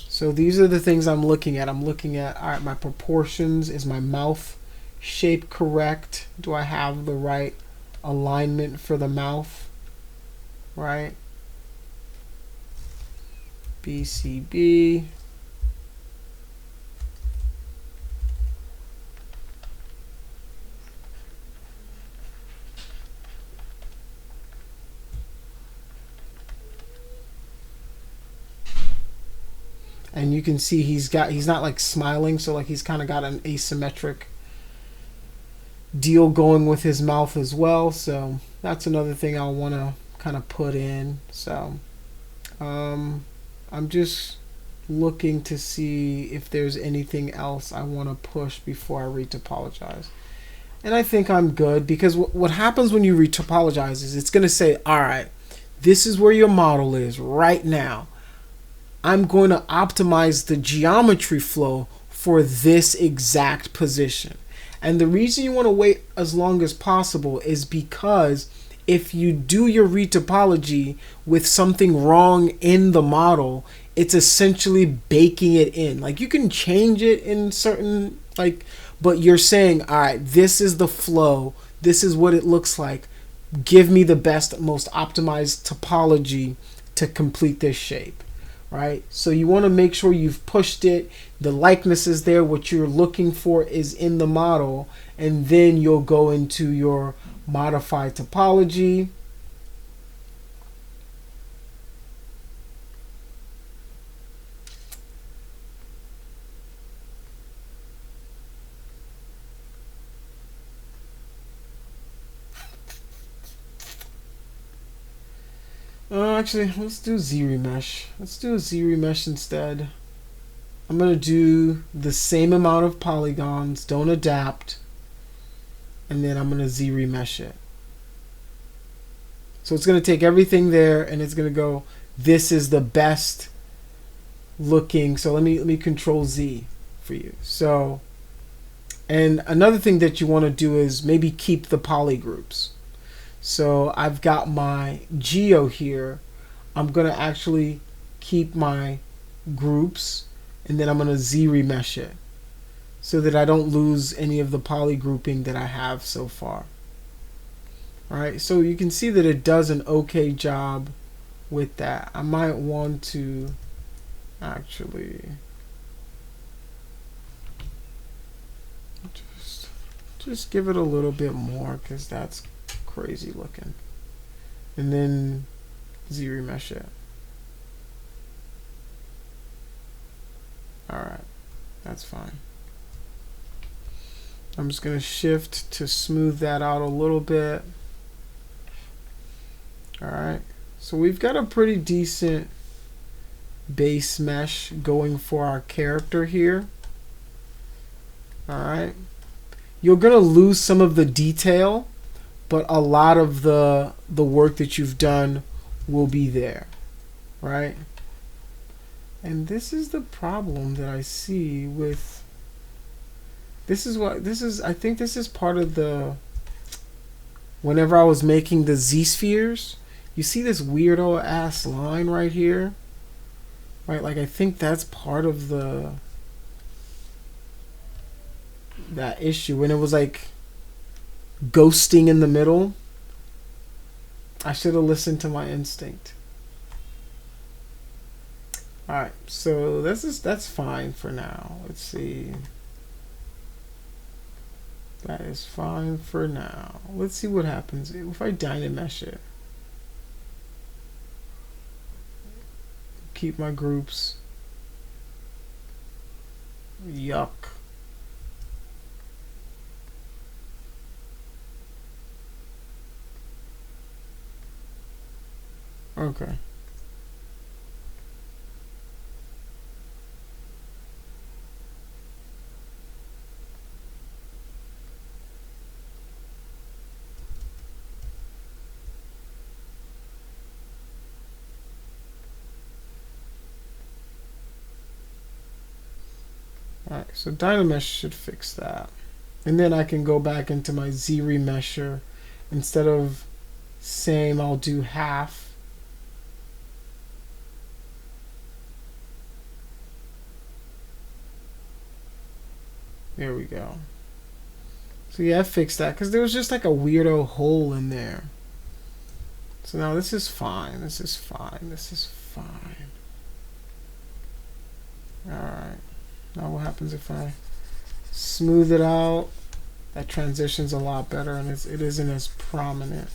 So these are the things I'm looking at. I'm looking at, all right, my proportions. Is my mouth shape correct? Do I have the right alignment for the mouth? Right? BCB. And you can see he's not like smiling, so like he's kind of got an asymmetric deal going with his mouth as well. So that's another thing I'll want to kind of put in. So I'm just looking to see if there's anything else I want to push before I retopologize. And I think I'm good, because what happens when you retopologize is it's going to say, all right, this is where your model is right now. I'm going to optimize the geometry flow for this exact position. And the reason you want to wait as long as possible is because if you do your retopology with something wrong in the model, it's essentially baking it in. Like, you can change it in certain, like, but you're saying, all right, this is the flow, this is what it looks like, give me the best, most optimized topology to complete this shape, right? So you want to make sure you've pushed it, the likeness is there, what you're looking for is in the model, and then you'll go into your modify topology. Actually, let's do Z-remesh. Let's do a Z-remesh instead. I'm going to do the same amount of polygons, don't adapt, and then I'm going to Z-remesh it. So it's going to take everything there, and it's going to go, this is the best looking. So let me control Z for you. So, and another thing that you want to do is maybe keep the poly groups. So I've got my geo here. I'm going to actually keep my groups, and then I'm going to Z-remesh it so that I don't lose any of the poly grouping that I have so far. All right, so you can see that it does an okay job with that. I might want to actually just give it a little bit more, because that's crazy looking. And then Z-remesh it. Alright, that's fine. I'm just going to shift to smooth that out a little bit. Alright, so we've got a pretty decent base mesh going for our character here. Alright, you're going to lose some of the detail, but a lot of the work that you've done will be there, right? And this is the problem that I see with I think this is part of the, whenever I was making the Z-spheres, you see this weirdo ass line right here, right? Like, I think that's part of that issue when it was like ghosting in the middle. I should have listened to my instinct. Alright, so that's fine for now. Let's see. That is fine for now. Let's see what happens if I dynamesh it. Keep my groups. Yuck. Okay. Alright, so Dynamesh should fix that. And then I can go back into my Z-remesher. Instead of same, I'll do half. There we go. So yeah, I fixed that because there was just like a weirdo hole in there. So now this is fine. This is fine. This is fine. Alright. Now what happens if I smooth it out? That transition's a lot better, and it isn't as prominent.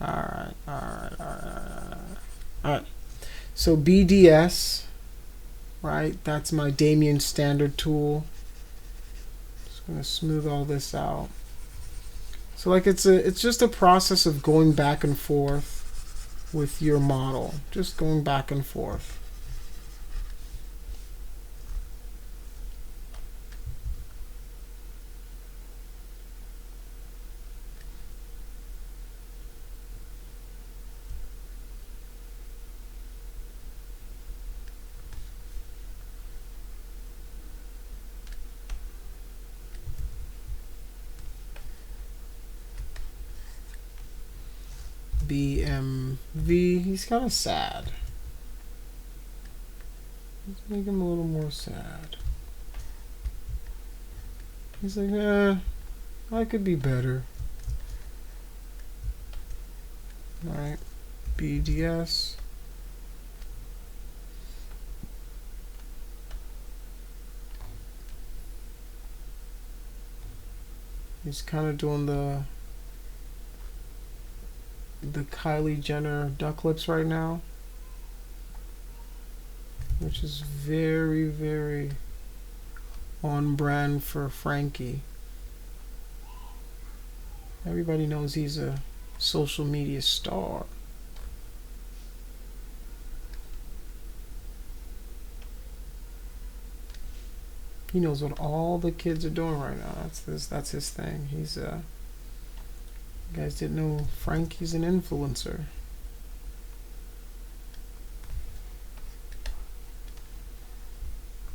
Alright. So BDS, right? That's my Damien standard tool. Just gonna smooth all this out. So like it's just a process of going back and forth with your model. Just going back and forth. BMV. He's kind of sad. Let's make him a little more sad. He's like, I could be better. Alright, BDS. He's kind of doing the Kylie Jenner duck lips right now, which is very, very on brand for Frankie. Everybody knows he's a social media star. He knows what all the kids are doing right now. That's his thing. He's you guys didn't know Frankie's an influencer.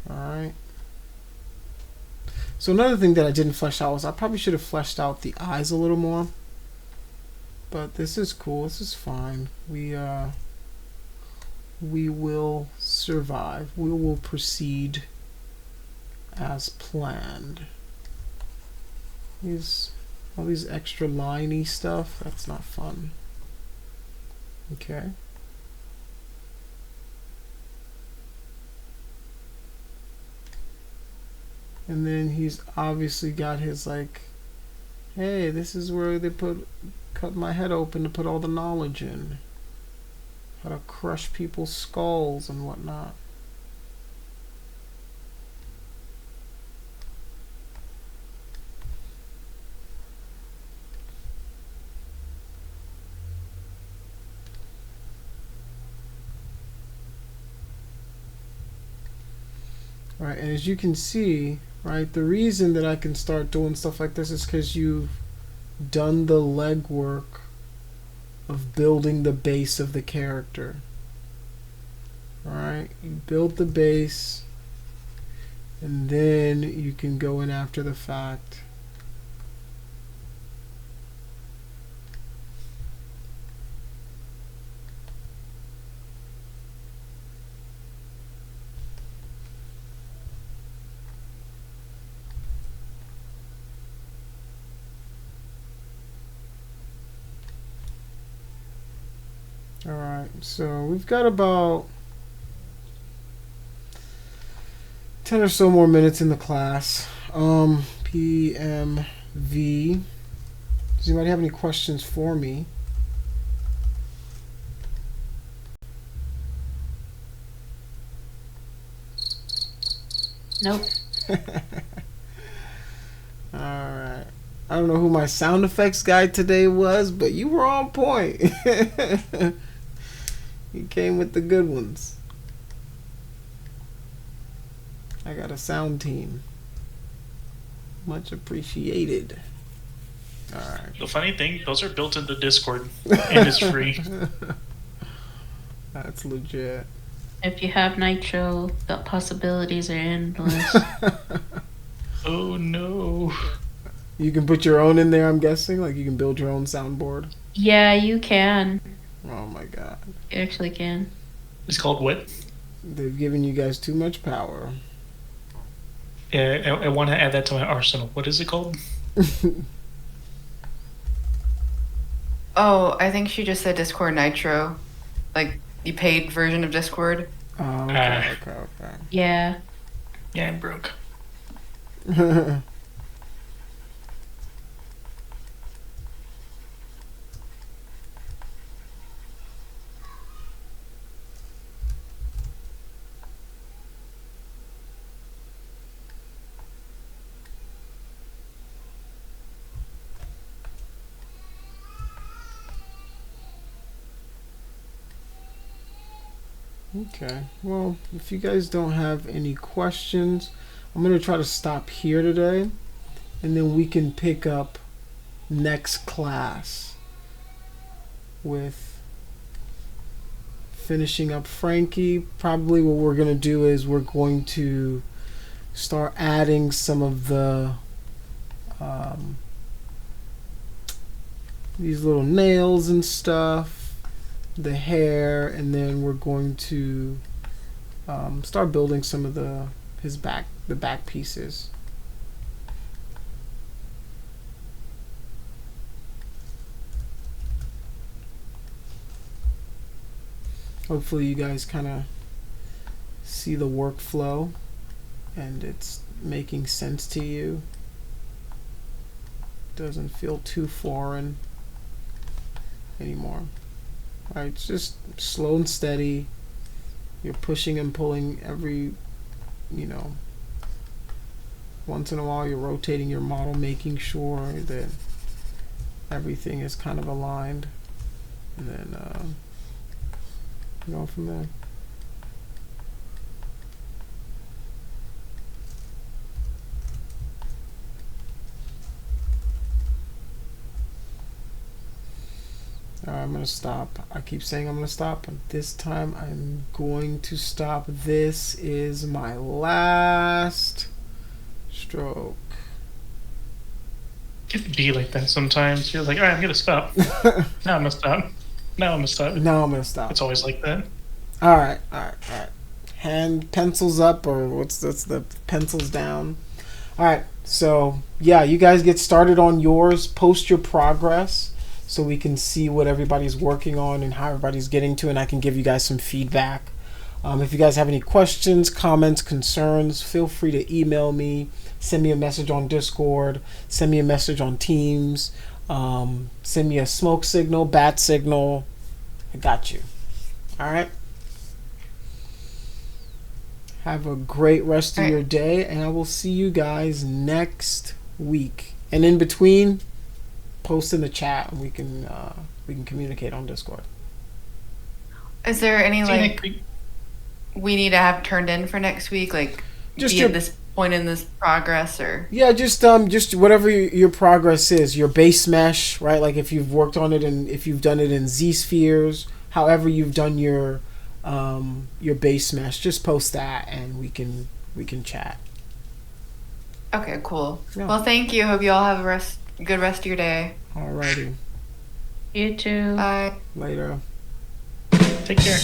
Alright. So another thing that I didn't flesh out was I probably should have fleshed out the eyes a little more. But this is cool. This is fine. We will survive. We will proceed as planned. All these extra liney stuff, that's not fun. Okay. And then he's obviously got his like, hey, this is where they cut my head open to put all the knowledge in. How to crush people's skulls and whatnot. Right, and as you can see, right, the reason that I can start doing stuff like this is because you've done the legwork of building the base of the character. Alright, you build the base, and then you can go in after the fact. Alright, so we've got about 10 or so more minutes in the class. PMV. Does anybody have any questions for me? Nope. Alright. I don't know who my sound effects guy today was, but you were on point. You came with the good ones. I got a sound team. Much appreciated. Alright. The funny thing, those are built into Discord and it's free. That's legit. If you have Nitro, the possibilities are endless. Oh no. You can put your own in there, I'm guessing? Like you can build your own soundboard? Yeah, you can. Oh my god. You actually can. It's called what? They've given you guys too much power. Yeah, I want to add that to my arsenal. What is it called? Oh, I think she just said Discord Nitro. Like, the paid version of Discord. Oh, okay. Yeah. Yeah, I'm broke. Okay, well, if you guys don't have any questions, I'm going to try to stop here today, and then we can pick up next class with finishing up Frankie. Probably what we're going to do is we're going to start adding some of the these little nails and stuff, the hair, and then we're going to start building some of the back pieces. Hopefully you guys kind of see the workflow and it's making sense to you. Doesn't feel too foreign anymore. Alright, it's just slow and steady. You're pushing and pulling every, once in a while you're rotating your model, making sure that everything is kind of aligned, and then go from there. Alright, I'm gonna stop. I keep saying I'm gonna stop, but this time I'm going to stop. This is my last stroke. It can be like that sometimes. You're like, all right, I'm gonna stop. Now I'm gonna stop. Now I'm gonna stop. Now I'm gonna stop. It's always like that. Alright. Hand pencils up, or what's the pencils down. Alright, so yeah, you guys get started on yours. Post your progress so we can see what everybody's working on and how everybody's getting to, and I can give you guys some feedback. If you guys have any questions, comments, concerns, feel free to email me, send me a message on Discord, send me a message on Teams, send me a smoke signal, bat signal. I got you. Alright? Have a great rest of your day, and I will see you guys next week. And in between, post in the chat and we can communicate on Discord. Is there any we need to have turned in for next week, like just at this point in this progress, or just whatever your progress is, your base mesh, right? Like if you've worked on it and if you've done it in Z spheres, however you've done your base mesh, just post that and we can chat. Okay, cool. Yeah. Well, thank you. Hope you all have a good rest of your day. Alrighty. You too. Bye. Later. Take care.